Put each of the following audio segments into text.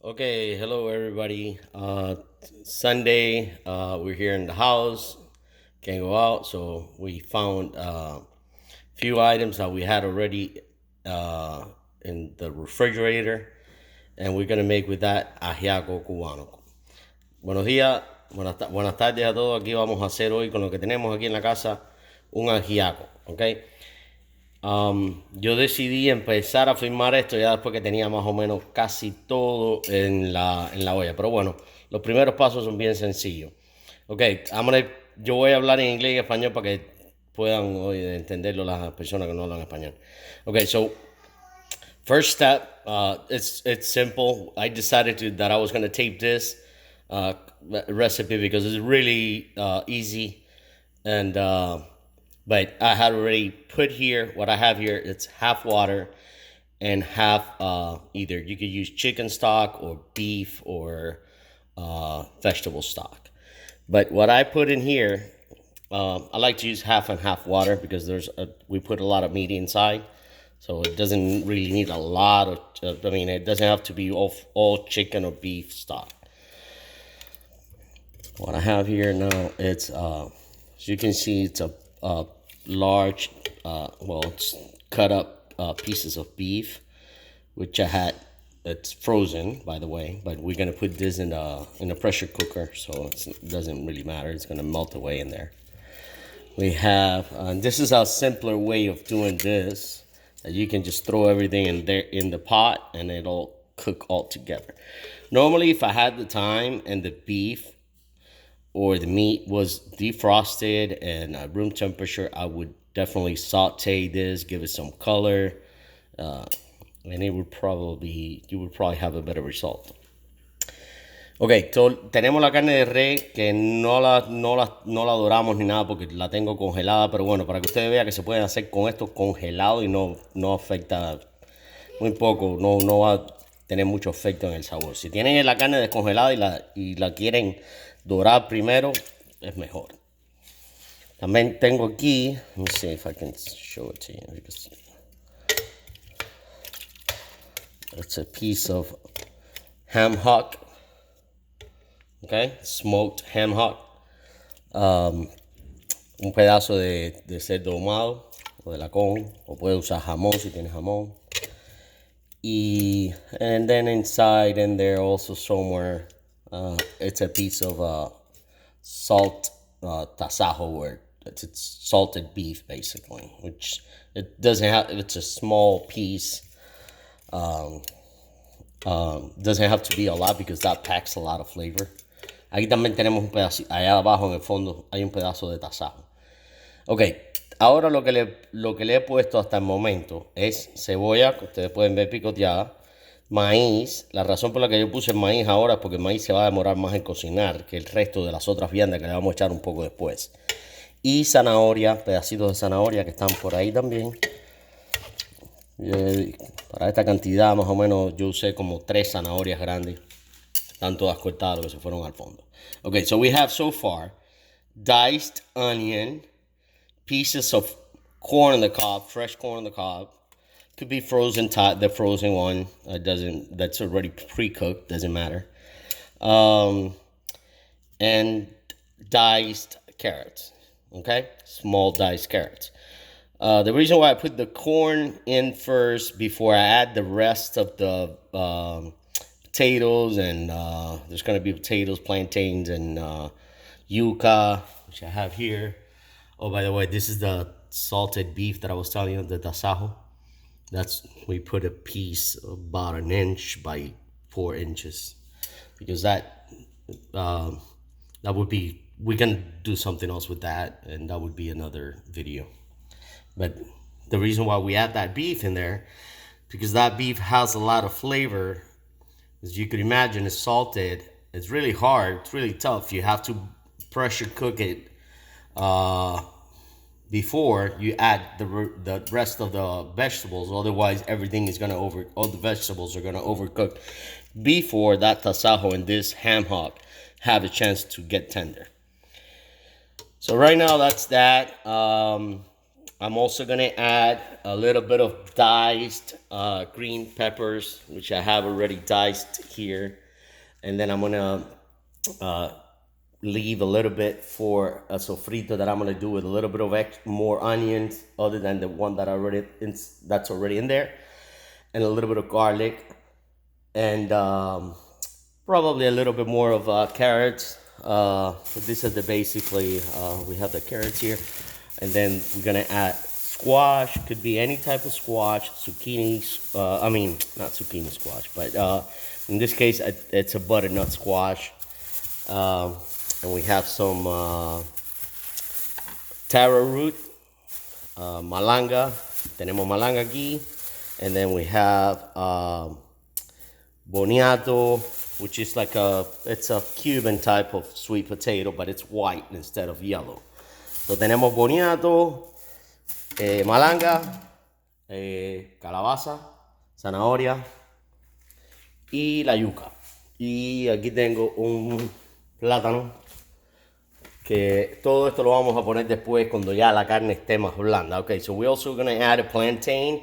Okay, hello everybody. Sunday, we're here in the house. Can't go out, so we found a few items that we had already in the refrigerator, and we're gonna make with that ajiaco cubano. Buenos días, buenas tardes a todos. Aquí vamos a hacer hoy con lo que tenemos aquí en la casa un ajiaco, ¿ok? Yo decidí empezar a filmar esto ya después que tenía más o menos casi todo en la olla. Pero bueno, los primeros pasos son bien sencillos. Ok, yo voy a hablar en inglés y español para que puedan hoy entenderlo las personas que no hablan español. Ok, so first step, it's simple. I decided that I was going to tape this uh, recipe because it's really easy and but I had already put here what I have here. It's half water and half either you could use chicken stock or beef or vegetable stock. But what I put in here, I like to use half and half water because we put a lot of meat inside, so it doesn't really need a lot of. I mean, it doesn't have to be all chicken or beef stock. What I have here now, it's as you can see, it's a large, it's cut up pieces of beef, which I had. It's frozen, by the way, but we're gonna put this in a pressure cooker, so it doesn't really matter. It's gonna melt away in there. We have this is a simpler way of doing this. That you can just throw everything in there in the pot, and it'll cook all together. Normally, if I had the time and the beef or the meat was defrosted and room temperature, I would definitely saute this, give it some color, and you would probably have a better result. Ok, tenemos la carne de res que no la doramos ni nada porque la tengo congelada, pero bueno, para que ustedes vean que se pueden hacer con esto congelado y no afecta muy poco, no va a tener mucho efecto en el sabor. Si tienen la carne descongelada y la quieren dorar primero, es mejor. También tengo aquí, let me see if I can show it to you. It's a piece of ham hock, okay, smoked ham hock. Un pedazo de cerdo ahumado o de lacón, o puede usar jamón si tiene jamón. And then inside in there also somewhere, it's a piece of salt tasajo, where it's salted beef basically, which it doesn't have. It's a small piece. Doesn't have to be a lot because that packs a lot of flavor. Aquí también tenemos un pedacito, allá abajo en el fondo hay un pedazo de tasajo. Ok, ahora lo que le he puesto hasta el momento es cebolla, que ustedes pueden ver picoteada, maíz. La razón por la que yo puse el maíz ahora es porque el maíz se va a demorar más en cocinar que el resto de las otras viandas que le vamos a echar un poco después. Y zanahoria, pedacitos de zanahoria que están por ahí también. Para esta cantidad más o menos yo usé como 3 zanahorias grandes. Están todas cortadas que se fueron al fondo. Okay, so we have so far diced onion, pieces of corn on the cob, fresh corn on the cob. Could be frozen, the frozen one. That's already pre-cooked, doesn't matter. And diced carrots, okay? Small diced carrots. The reason why I put the corn in first before I add the rest of the potatoes, and there's going to be potatoes, plantains, and yuca, which I have here. Oh, by the way, this is the salted beef that I was telling you, the tasajo. We put a piece about 1 inch by 4 inches because that would be, we can do something else with that, and that would be another video. But the reason why we add that beef in there, because that beef has a lot of flavor. As you can imagine, it's salted. It's really hard. It's really tough. You have to pressure cook it before you add the rest of the vegetables. Otherwise, all the vegetables are gonna overcook before that tasajo and this ham hock have a chance to get tender. So right now, that's that. I'm also gonna add a little bit of diced green peppers, which I have already diced here, and then I'm gonna uh, leave a little bit for a sofrito that I'm gonna do with a little bit of more onions, other than the one that that's already in there, and a little bit of garlic, and probably a little bit more of carrots. This is the basically we have the carrots here, and then we're gonna add squash. Could be any type of squash, zucchini. I mean, not zucchini squash, but in this case, it's a butternut squash. And we have some taro root, malanga. Tenemos malanga aquí, and then we have boniato, which is like it's a Cuban type of sweet potato, but it's white instead of yellow. So tenemos boniato, malanga, calabaza, zanahoria y la yuca. Y aquí tengo un plátano, que todo esto lo vamos a poner después cuando ya la carne esté más blanda. Okay, so we're also going to add a plantain.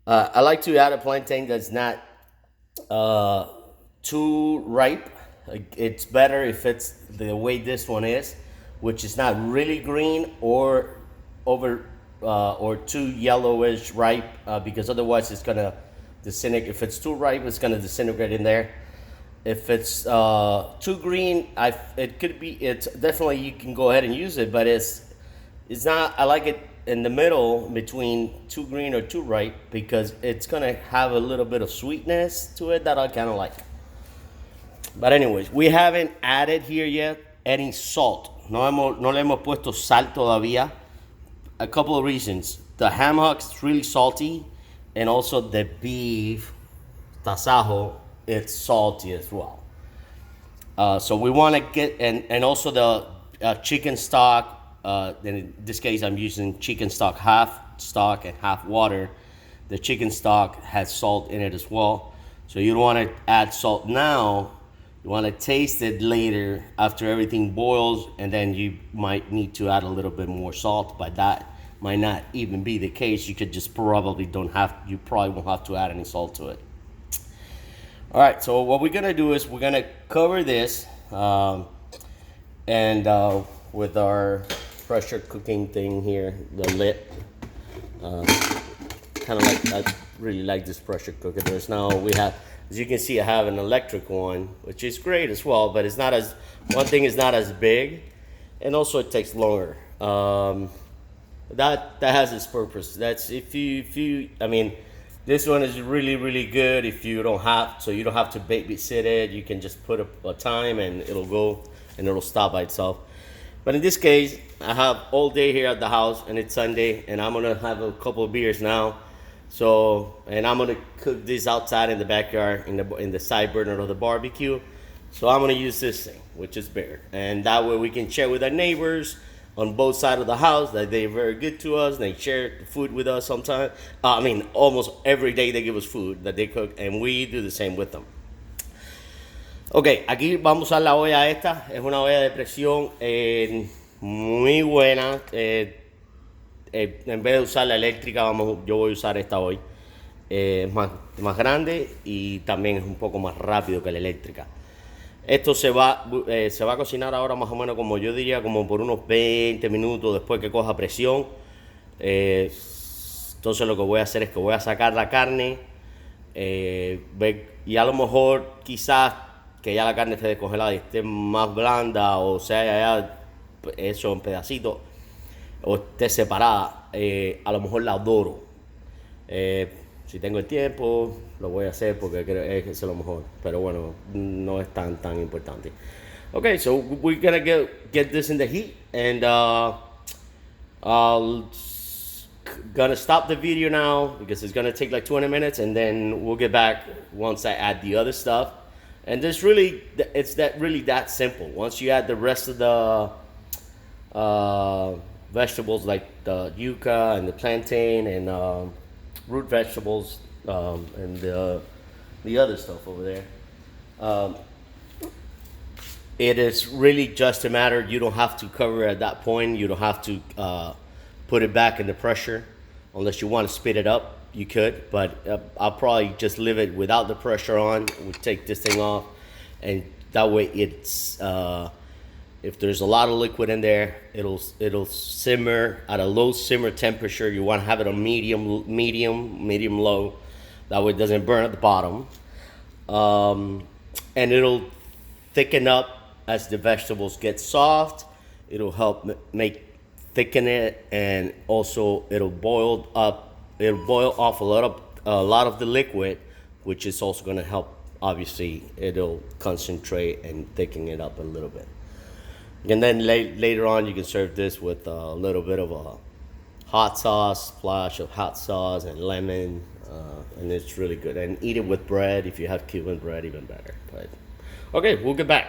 I like to add a plantain that's not too ripe. It's better if it's the way this one is, which is not really green or too yellowish ripe, because otherwise it's gonna disintegrate. If it's too ripe, it's gonna disintegrate in there. If it's too green, it's definitely, you can go ahead and use it, but it's not. I like it in the middle between too green or too ripe, because it's gonna have a little bit of sweetness to it that I kind of like. But anyways, we haven't added here yet any salt. No le hemos puesto sal todavía. A couple of reasons. The ham hock's really salty, and also the beef tasajo, it's salty as well. So we want to get, and also the chicken stock. In this case, I'm using chicken stock, half stock and half water. The chicken stock has salt in it as well. So you don't want to add salt now. You want to taste it later after everything boils, and then you might need to add a little bit more salt, but that might not even be the case. You could just probably you probably won't have to add any salt to it. All right, so what we're gonna do is we're gonna cover this, and with our pressure cooking thing here, the lid. Kind of like, I really like this pressure cooker. We have, as you can see, I have an electric one, which is great as well, but it's not as, one thing is not as big, and also it takes longer. That has its purpose. That's if you I mean, this one is really, really good if you don't have to babysit it. You can just put a time and it'll go and it'll stop by itself. But in this case, I have all day here at the house, and it's Sunday, and I'm gonna have a couple of beers now. So, and I'm gonna cook this outside in the backyard in the side burner of the barbecue. So I'm gonna use this thing, which is bigger, and that way we can share with our neighbors on both sides of the house that they're very good to us. They share food with us sometimes. I mean, almost every day they give us food that they cook, and we do the same with them. Ok, aquí vamos a usar la olla esta. Es una olla de presión muy buena. En vez de usar la eléctrica, yo voy a usar esta hoy. Es más grande y también es un poco más rápido que la eléctrica. Esto se va a cocinar ahora más o menos, como yo diría, como por unos 20 minutos después que coja presión. Entonces lo que voy a hacer es que voy a sacar la carne, y a lo mejor quizás que ya la carne esté descongelada y esté más blanda, o sea ya eso en pedacitos, o esté separada, a lo mejor la doro. Si tengo el tiempo, lo voy a hacer porque creo que es lo mejor. Pero bueno, no es tan importante. Okay, so we're gonna get this in the heat, and I'll gonna stop the video now because it's gonna take like 20 minutes, and then we'll get back once I add the other stuff. And it's really that simple. Once you add the rest of the vegetables like the yuca and the plantain and root vegetables, and the other stuff over there, it is really just a matter. You don't have to cover at that point. You don't have to put it back in the pressure. Unless you want to spit it up, you could, but I'll probably just leave it without the pressure on. We'll take this thing off, and that way it's if there's a lot of liquid in there, it'll simmer at a low simmer temperature. You want to have it on medium low. That way it doesn't burn at the bottom, and it'll thicken up as the vegetables get soft. It'll help thicken it, and also it'll boil off a lot of the liquid, which is also going to help. Obviously, it'll concentrate and thicken it up a little bit. And then later on, you can serve this with a little bit of a hot sauce, splash of hot sauce and lemon, and it's really good. And eat it with bread. If you have Cuban bread, even better. But okay, we'll get back.